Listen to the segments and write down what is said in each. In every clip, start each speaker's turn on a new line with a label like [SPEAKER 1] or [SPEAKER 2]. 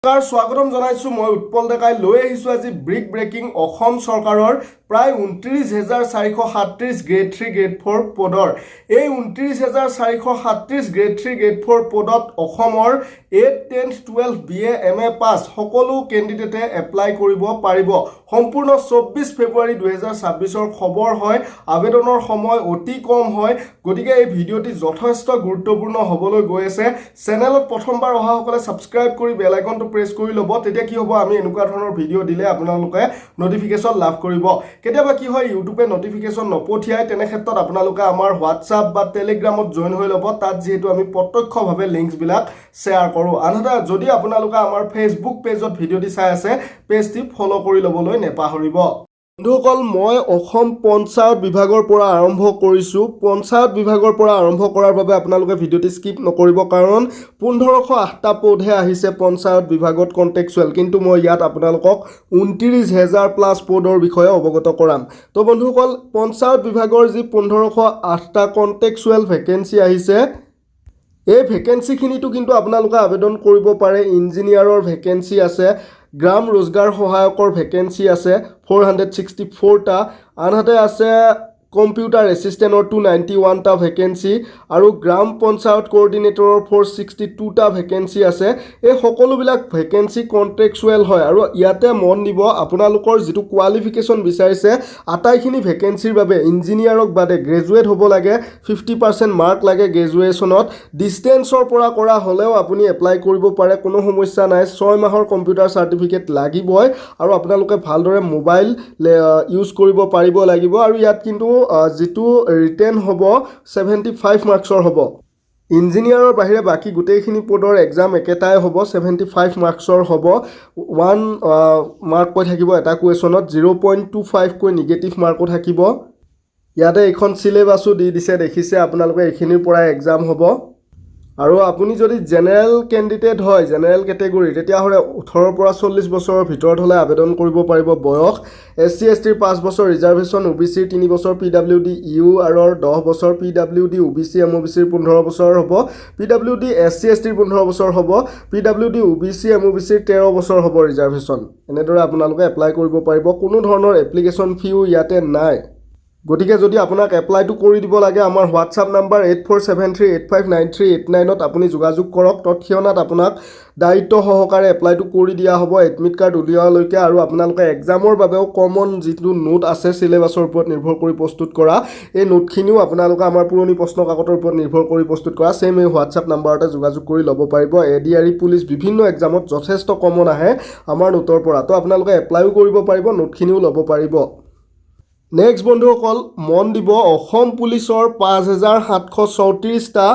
[SPEAKER 1] নমস্কাৰ স্বাগতম জনাইছো মই উৎপল ডেকাই লৈ আহিছো আজি ব্ৰেকিং অসম চৰকাৰৰ প্ৰায় 29,437 গ্ৰেড 3 গ্ৰেড 4 পদৰ এই 29,437 গ্ৰেড 3 গ্ৰেড 4 পদত অসমৰ 8, 10, 12 BA MA পাস সকলো ক্যান্ডিডেটে এপ্লাই কৰিব পাৰিব সম্পূৰ্ণ 24 ফেব্ৰুৱাৰী 2026 ৰ খবৰ হয় আবেদনৰ সময় অতি কম হয় গতিকে এই ভিডিওটি যথেষ্ট গুৰুত্বপূৰ্ণ হ'বলৈ গৈ আছে চেনেলত প্ৰথমবাৰ অহা সকলে সাবস্ক্ৰাইব কৰি বেল আইকনটো প্ৰেছ কৰি ল'ব তেতিয়া কি হ'ব আমি এনেকুৱা ধৰণৰ ভিডিও দিলে আপোনালোকে নটিফিকেশন লাভ কৰিব কেতিয়াবা কি হয় ইউটিউবে নটিফিকেশন নপঠিয়ায় তেনে ক্ষেত্ৰত আপোনালোকে আমাৰ হোৱাটছআপ বা টেলিগ্ৰামত জয়েন হৈ ল'ব তাত যেহেতু আমি প্ৰত্যক্ষভাৱে লিংকস বিলাক শ্বেয়াৰ কৰো আনহাতে যদি আপোনালোকে আমাৰ ফেসবুক পেজত ভিডিওটি চাই আছে পেজটি ফলো কৰি ল'বলৈ নেপাহৰিব বন্ধুসকল মই অসম পঞ্চায়ত বিভাগৰ পৰা আৰম্ভ কৰিছো পঞ্চায়ত বিভাগৰ পৰা আৰম্ভ কৰাৰ বাবে আপোনালোকে ভিডিওটি স্কিপ নকৰিব কাৰণ 1508টা পদহে আহিছে পঞ্চায়ত বিভাগত কন্টেক্সুৱেল কিন্তু মই ইয়াত আপোনালোকক 29,000 প্লাস পদৰ বিষয়ে অৱগত কৰাম তো বন্ধুসকল পঞ্চায়ত বিভাগৰ যি 1508টা কন্টেক্সুৱেল ভেকেন্সি আহিছে এই ভেকেন্সিখিনিটো কিন্তু আপোনালোকে আবেদন কৰিব পাৰে ইঞ্জিনিয়াৰৰ ভেকেন্সি আছে গ্ৰাম रोजगार সহায়কৰ ভেকেন্সি আছে 464 টা আনহাতে আছে কম্পিউটাৰ এসিস্টেন্টৰ 291 টা ভেকেন্সি আৰু গ্ৰাম পঞ্চায়ত কোঅৰ্ডিনেটৰৰ 462 টা ভেকেন্সি আছে এই সকলোবিলাক ভেকেন্সি কন্ট্ৰেক্চুৱেল হয় আৰু ইয়াতে মন দিব আপোনালোকৰ যেটো কোৱালিফিকেশন বিচাৰিছে আটাইখিনি ভেকেন্সিৰ বাবে ইঞ্জিনিয়াৰক বাদে গ্ৰেজুৱেট হ'ব লাগে 50% মাৰ্ক লাগে গ্ৰেজুৱেচনত ডিসটেন্সৰ পৰা কৰা হলেও আপুনি এপ্লাই কৰিব পাৰে কোনো সমস্যা নাই 6 মাহৰ কম্পিউটাৰ সাৰ্টিফিকেট লাগিবই আৰু আপোনালোকে ভালদৰে মোবাইল ইউজ কৰিব পাৰিব লাগিব আৰু ইয়াত কিন্তু যেটো ৰিটেন হ'ব 75 মাৰ্কছৰ হ'ব ইঞ্জিনিয়াৰৰ বাহিৰে বাকি গোটেইখিনি পদৰ এক্সাম একেটাই হ'ব 75 মাৰ্কছৰ হ'ব 1 মাৰ্ক কৈ থাকিব এটা কুৱেশ্যনত 0.25 কৈ নিগেটিভ মাৰ্কো থাকিব ইয়াতে এখন সিলেবাসও দি দিছে দেখিছে আপোনালোকে এইখিনিৰ পৰা এক্সাম হ'ব আৰু আপুনি যদি জেনাৰেল ক্যান্ডিডেট হয় জেনাৰেল ক্যাটেগৰী তেতিয়া হলে 18 পৰা 40 বছৰৰ ভিতৰত হলে আবেদন কৰিব পাৰিব বয়স এসসি এসটিৰ 5 বছৰ ৰিজাৰ্ভেশন ওবিসিৰ 3 বছৰ পিডব্লিউডি ইউ আৰু 10 বছৰ পিডব্লিউডি ওবিসি এমওবিসিৰ 15 বছৰ হ'ব পিডব্লিউডি এসসি এসটিৰ 15 বছৰ হ'ব পিডব্লিউডি ওবিসি এমওবিসিৰ 13 বছৰ হ'ব ৰিজাৰ্ভেশন এনেদৰে আপোনালোকে এপ্লাই কৰিব পাৰিব কোনো ধৰণৰ এপ্লিকেশন ফিও ইয়াতে নাই গতিকে যদি আপোনাক এপ্লাইটো কৰি দিব লাগে আমাৰ হোৱাটছআপ নাম্বাৰ 8473859389 ত আপুনি যোগাযোগ কৰক তৎক্ষণাত আপোনাক দায়িত্ব সহকাৰে এপ্লাইটো কৰি দিয়া হ'ব এডমিট কাৰ্ড উলিওৱালৈকে আৰু আপোনালোকে এক্সামৰ বাবেও কমন যিটো নোট আছে সিলেবাসৰ ওপৰত নিৰ্ভৰ কৰি প্ৰস্তুত কৰা এই নোটখিনিও আপোনালোকে আমাৰ পুৰণি প্ৰশ্ন কাকতৰ ওপৰত নিৰ্ভৰ কৰি প্ৰস্তুত কৰা সেম এই হোৱাটছআপ নাম্বাৰতে যোগাযোগ কৰি ল'ব পাৰিব এডিআৰই পুলিশ বিভিন্ন এক্সামত যথেষ্ট কমন আহে আমাৰ নোটৰ পৰা তো আপোনালোকে এপ্লাইও কৰিব পাৰিব নোটখিনিও ল'ব পাৰিব নেক্সট বন্ধুসকল মন দিব অসম পুলিচৰ 5,734 টা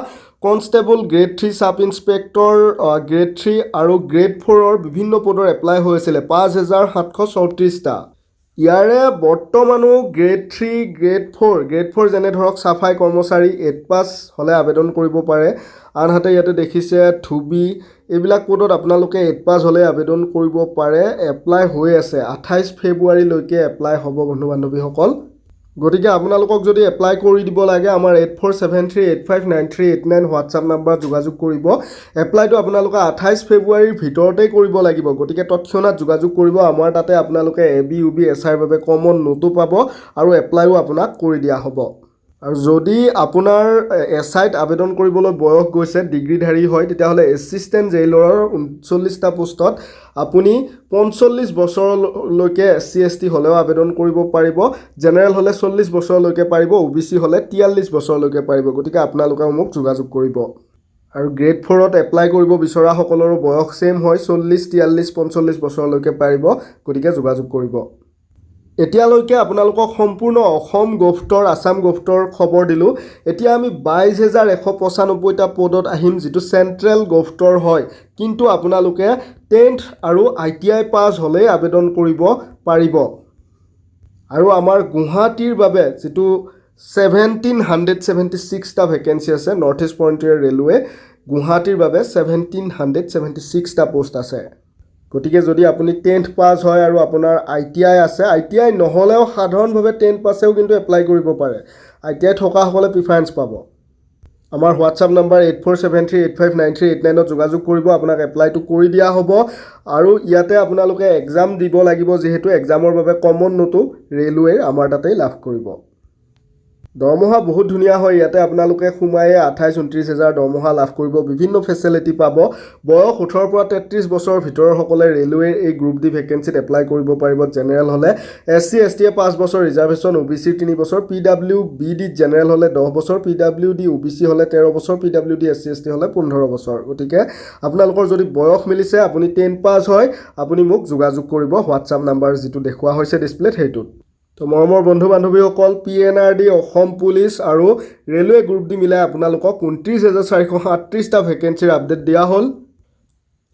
[SPEAKER 1] constable grade 3 sub inspector grade 3 আৰু গ্ৰেড 4 ৰ বিভিন্ন পদৰ এপ্লাই হৈছিল 5,734 টা ইয়াৰে বৰ্তমানো গ্ৰেড 3 গ্ৰেড 4 যেনে ধৰক সাফাই কৰ্মচাৰী 8 পাস হলে আবেদন কৰিব পাৰে আনহাতে ইয়াতে দেখিছে থুবি এইবিলাক পদত আপোনালোকে 8 পাস হলে আবেদন কৰিব পাৰে এপ্লাই হৈ আছে 28 ফেব্ৰুৱাৰী লৈকে এপ্লাই হ'ব বন্ধু বান্ধৱীসকল গতিকে আপোনালোকক যদি এপ্লাই কৰি দিব লাগে আমাৰ 8473859389 হোৱাটছআপ নম্বৰ যোগাযোগ কৰিব এপ্লাইটো আপোনালোকে 28 ফেব্ৰুৱাৰীৰ ভিতৰতে কৰিব লাগিব গতিকে তৎক্ষণাত যোগাযোগ কৰিব আমাৰ তাতে আপোনালোকে এবি উবি এছআইৰ বাবে কমন নোটো পাব আৰু এপ্লাইও আপোনাক কৰি দিয়া হ'ব আৰু যদি আপোনাৰ এছআইত আবেদন কৰিবলৈ বয়স গৈছে ডিগ্ৰীধাৰী হয় তেতিয়া হলে এসিস্টেন্ট জেইলৰৰ 39টা পোষ্টত আপুনি 45 বছৰলৈকে এসসি এসটি হলেও আবেদন কৰিব পাৰিব জেনাৰেল হলে 40 বছৰলৈকে পাৰিব ওবিসি হলে 43 বছৰলৈকে পাৰিব গতিকে আপোনালোকে মোক যোগাযোগ কৰিব আৰু গ্ৰেড 4 ত এপ্লাই কৰিব বিচৰা সকলৰ বয়স সেম হয় 40 43 45 বছৰলৈকে পাৰিব গতিকে যোগাযোগ কৰিব এতিয়ালৈকে আপোনালোকক সম্পূৰ্ণ অসম গভটৰ আসাম গভটৰ খবৰ দিলো এতিয়া আমি 22,195 টা পদত আহিম যেটো সেন্ট্ৰেল গভটৰ হয় কিন্তু আপোনালোকে 10th আৰু আইটিআই পাস হলে আবেদন কৰিব পাৰিব আৰু আমাৰ গুৱাহাটীৰ বাবে যেটো 1776 টা ভেকেন্সি আছে নৰ্থ ইষ্ট ফ্ৰন্টিয়াৰ ৰেলৱে গুৱাহাটীৰ বাবে 1776 টা পোষ্ট আছে গতিকে যদি আপুনি 10th পাস হয় আৰু আপোনাৰ আইটিআই আছে আইটিআই নহলেও সাধাৰণভাৱে 10th পাসেও কিন্তু এপ্লাই কৰিব পাৰে আইটিআই থকা সকলে প্ৰিফাৰেন্স পাব আমাৰ হোৱাটছআপ নম্বৰ 8473859389 যোগাযোগ কৰিব আপোনাক এপ্লাইটো কৰি দিয়া হ'ব আৰু ইয়াতে আপোনালোকে এক্সাম দিব লাগিব যেহেতু এক্সামৰ বাবে কমন নোটটো ৰেলৱেৰ আমাৰ তাতেই লাভ কৰিব দৰমহা বহুত ধুনীয়া হয় ইয়াতে আপোনালোকে সোমায়ে 28-29 হাজাৰ দৰমহা লাভ কৰিব বিভিন্ন ফেচিলিটি পাব বয়স 18 পৰা 33 বছৰৰ ভিতৰৰ সকলে ৰেলৱেৰ এই গ্ৰুপ ডি ভেকেন্সিত এপ্লাই কৰিব পাৰিব জেনেৰেল হলে এসসি এসটি 5 বছৰ ৰিজাৰ্ভেশন ওবিসি 3 বছৰ পিডব্লিউবিডি জেনেৰেল হলে 10 বছৰ পিডব্লিউডি ওবিসি হলে 13 বছৰ পিডব্লিউডি এসসি এসটি হলে 15 বছৰ গতিকে আপোনালোকৰ যদি বয়স মিলিছে আপুনি 10 পাস হয় আপুনি মোক যোগাযোগ কৰিব হোৱাটছআপ নম্বৰ যেটো দেখুৱা হৈছে ডিসপ্লেত হেইটোত তো মৰমৰ বন্ধু বান্ধৱীসকল পিএনআৰডি অসম পুলিচ আৰু ৰেলৱে গ্ৰুপ ডি মিলাই আপোনালোকক 29437টা ভেকেন্সিৰ আপডেট দিয়া হ'ল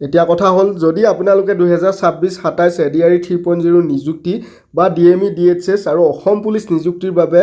[SPEAKER 1] এতিয়া কথা হ'ল যদি আপোনালোকে 2026-27 এডিআৰই 3.0 নিযুক্তি বা ডিএমই ডিএইচএস আৰু অসম পুলিচ নিযুক্তিৰ বাবে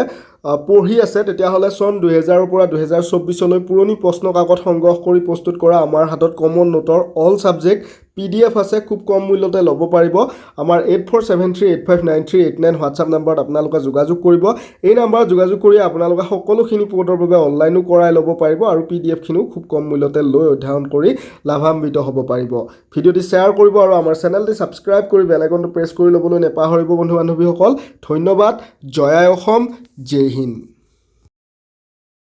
[SPEAKER 1] পঢ়ি আছে তেতিয়াহ'লে সন 2000 ৰ পৰা 2024 লৈ পুৰণি প্ৰশ্ন কাকত সংগ্ৰহ কৰি প্ৰস্তুত কৰা আমাৰ হাতত কমন নোটৰ অল সাবজেক্ট পিডিএফ আছে খুব কম মূল্যতে ল'ব পাৰিব আমাৰ 8473859389 হোৱাটছআপ নম্বৰত আপোনালোকে যোগাযোগ কৰিব এই নম্বৰত যোগাযোগ কৰি আপোনালোকে সকলোখিনি পদৰ বাবে অনলাইনো কৰাই ল'ব পাৰিব আৰু পিডিএফ খিনিও খুব কম মূল্যতে লৈ অধ্যয়ন কৰি লাভান্বিত হ'ব পাৰিব ভিডিঅ'টি শ্বেয়াৰ কৰিব আৰু আমাৰ চেনেলটি সাবস্ক্ৰাইব কৰি বেল আইকনটো প্ৰেছ কৰি ল'বলৈ নেপাহৰিব বন্ধু বান্ধৱীসকল ধন্যবাদ জয় অসম জয় হিন্দ